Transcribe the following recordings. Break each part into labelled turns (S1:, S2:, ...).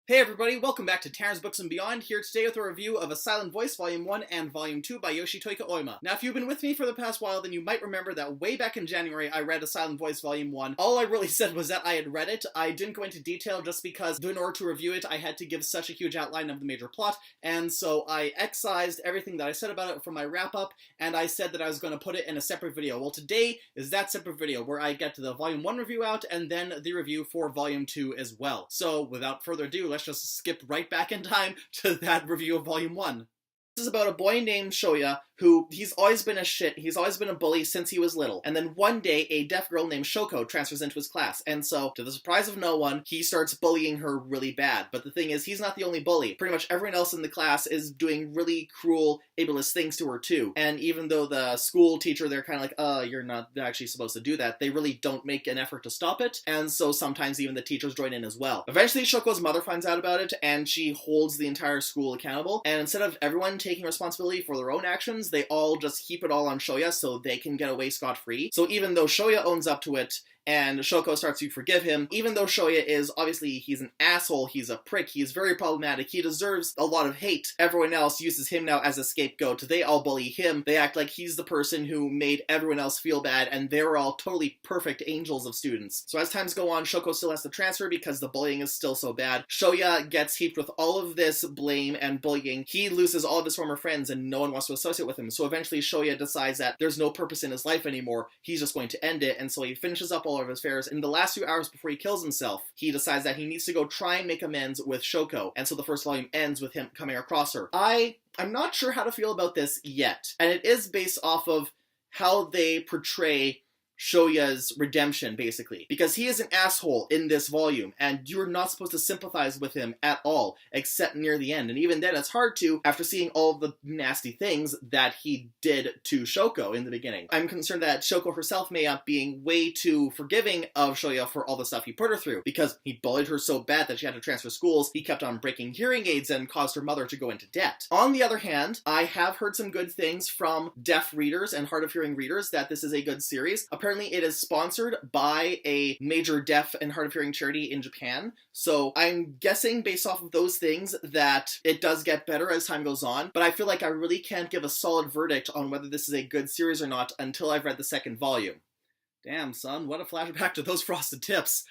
S1: Hey everybody, welcome back to Terran's Books and Beyond, here today with a review of A Silent Voice Volume 1 and Volume 2 by Yoshitoyuka Oima. Now if you've been with me for the past while, then you might remember that way back in January I read A Silent Voice Volume 1. All I really said was that I had read it. I didn't go into detail just because in order to review it I had to give such a huge outline of the major plot, and so I excised everything that I said about it from my wrap-up, and I said that I was going to put it in a separate video. Well, today is that separate video where I get to the Volume 1 review out and then the review for Volume 2 as well. So without further ado, let's just skip right back in time to that review of Volume 1. This is about a boy named Shoya who, he's always been a shit, he's always been a bully since he was little. And then one day, a deaf girl named Shoko transfers into his class. And so, to the surprise of no one, he starts bullying her really bad. But the thing is, he's not the only bully. Pretty much everyone else in the class is doing really cruel, ableist things to her too. And even though the school teacher, they're kind of like, you're not actually supposed to do that, they really don't make an effort to stop it. And so sometimes even the teachers join in as well. Eventually, Shoko's mother finds out about it, and she holds the entire school accountable. And instead of everyone taking responsibility for their own actions, they all just heap it all on Shoya so they can get away scot-free. So even though Shoya owns up to it, and Shoko starts to forgive him, even though Shoya is, obviously, he's an asshole, he's a prick, he's very problematic, he deserves a lot of hate. Everyone else uses him now as a scapegoat. They all bully him. They act like he's the person who made everyone else feel bad, and they're all totally perfect angels of students. So as times go on, Shoko still has to transfer because the bullying is still so bad. Shoya gets heaped with all of this blame and bullying. He loses all of his former friends, and no one wants to associate with him. So eventually Shoya decides that there's no purpose in his life anymore. He's just going to end it, and so he finishes up all of his affairs. In the last few hours before he kills himself, he decides that he needs to go try and make amends with Shoko, and so the first volume ends with him coming across her. I'm not sure how to feel about this yet, and it is based off of how they portray Shoya's redemption, basically. Because he is an asshole in this volume, and you're not supposed to sympathize with him at all, except near the end. And even then, it's hard to, after seeing all the nasty things that he did to Shoko in the beginning. I'm concerned that Shoko herself may end up being way too forgiving of Shoya for all the stuff he put her through, because he bullied her so bad that she had to transfer schools, he kept on breaking hearing aids and caused her mother to go into debt. On the other hand, I have heard some good things from deaf readers and hard of hearing readers that this is a good series. Apparently it is sponsored by a major deaf and hard of hearing charity in Japan, so I'm guessing based off of those things that it does get better as time goes on, but I feel like I really can't give a solid verdict on whether this is a good series or not until I've read the second volume. Damn, son, what a flashback to those frosted tips.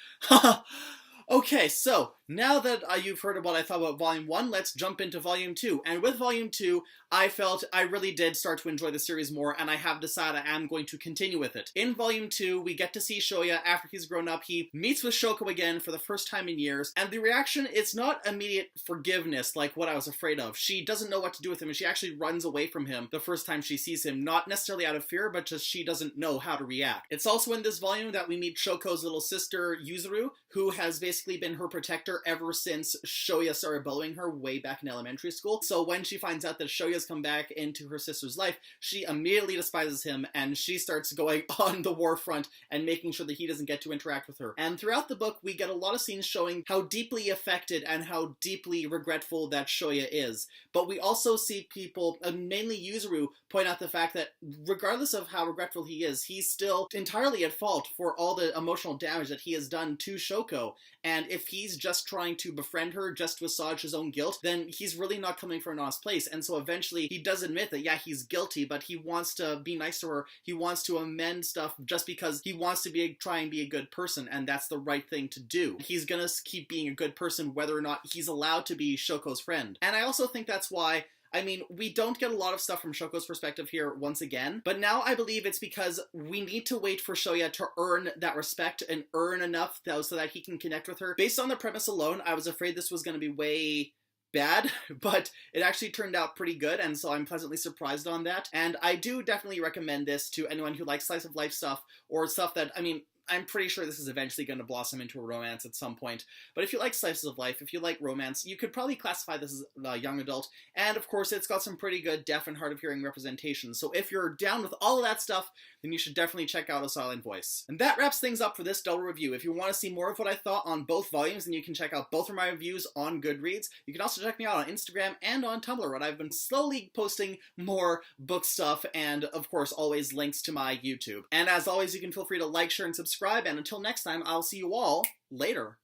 S1: Okay, so now that you've heard of what I thought about Volume 1, let's jump into Volume 2. And with Volume 2, I felt I really did start to enjoy the series more, and I have decided I am going to continue with it. In Volume 2, we get to see Shoya after he's grown up. He meets with Shoko again for the first time in years, and the reaction, it's not immediate forgiveness like what I was afraid of. She doesn't know what to do with him, and she actually runs away from him the first time she sees him, not necessarily out of fear, but just she doesn't know how to react. It's also in this volume that we meet Shoko's little sister, Yuzuru, who has basically been her protector ever since Shoya started bullying her way back in elementary school. So when she finds out that Shoya's come back into her sister's life, she immediately despises him, and she starts going on the war front and making sure that he doesn't get to interact with her. And throughout the book, we get a lot of scenes showing how deeply affected and how deeply regretful that Shoya is. But we also see people, mainly Yuzuru, point out the fact that regardless of how regretful he is, he's still entirely at fault for all the emotional damage that he has done to Shoko. And if he's just trying to befriend her just to assuage his own guilt, then he's really not coming from an honest place. And so eventually he does admit that, yeah, he's guilty, but he wants to be nice to her. He wants to amend stuff just because he wants to try and be a good person, and that's the right thing to do. He's gonna keep being a good person whether or not he's allowed to be Shoko's friend. And I also think that's why, I mean, we don't get a lot of stuff from Shoko's perspective here once again, but now I believe it's because we need to wait for Shoya to earn that respect and earn enough so that he can connect with her. Based on the premise alone, I was afraid this was going to be way bad, but it actually turned out pretty good, and so I'm pleasantly surprised on that. And I do definitely recommend this to anyone who likes slice of life stuff, or stuff that, I mean, I'm pretty sure this is eventually going to blossom into a romance at some point. But if you like slices of life, if you like romance, you could probably classify this as a young adult. And of course, it's got some pretty good deaf and hard of hearing representation. So if you're down with all of that stuff, then you should definitely check out A Silent Voice. And that wraps things up for this double review. If you want to see more of what I thought on both volumes, then you can check out both of my reviews on Goodreads. You can also check me out on Instagram and on Tumblr, where I've been slowly posting more book stuff, and of course always links to my YouTube. And as always, you can feel free to like, share, and subscribe, and until next time, I'll see you all later.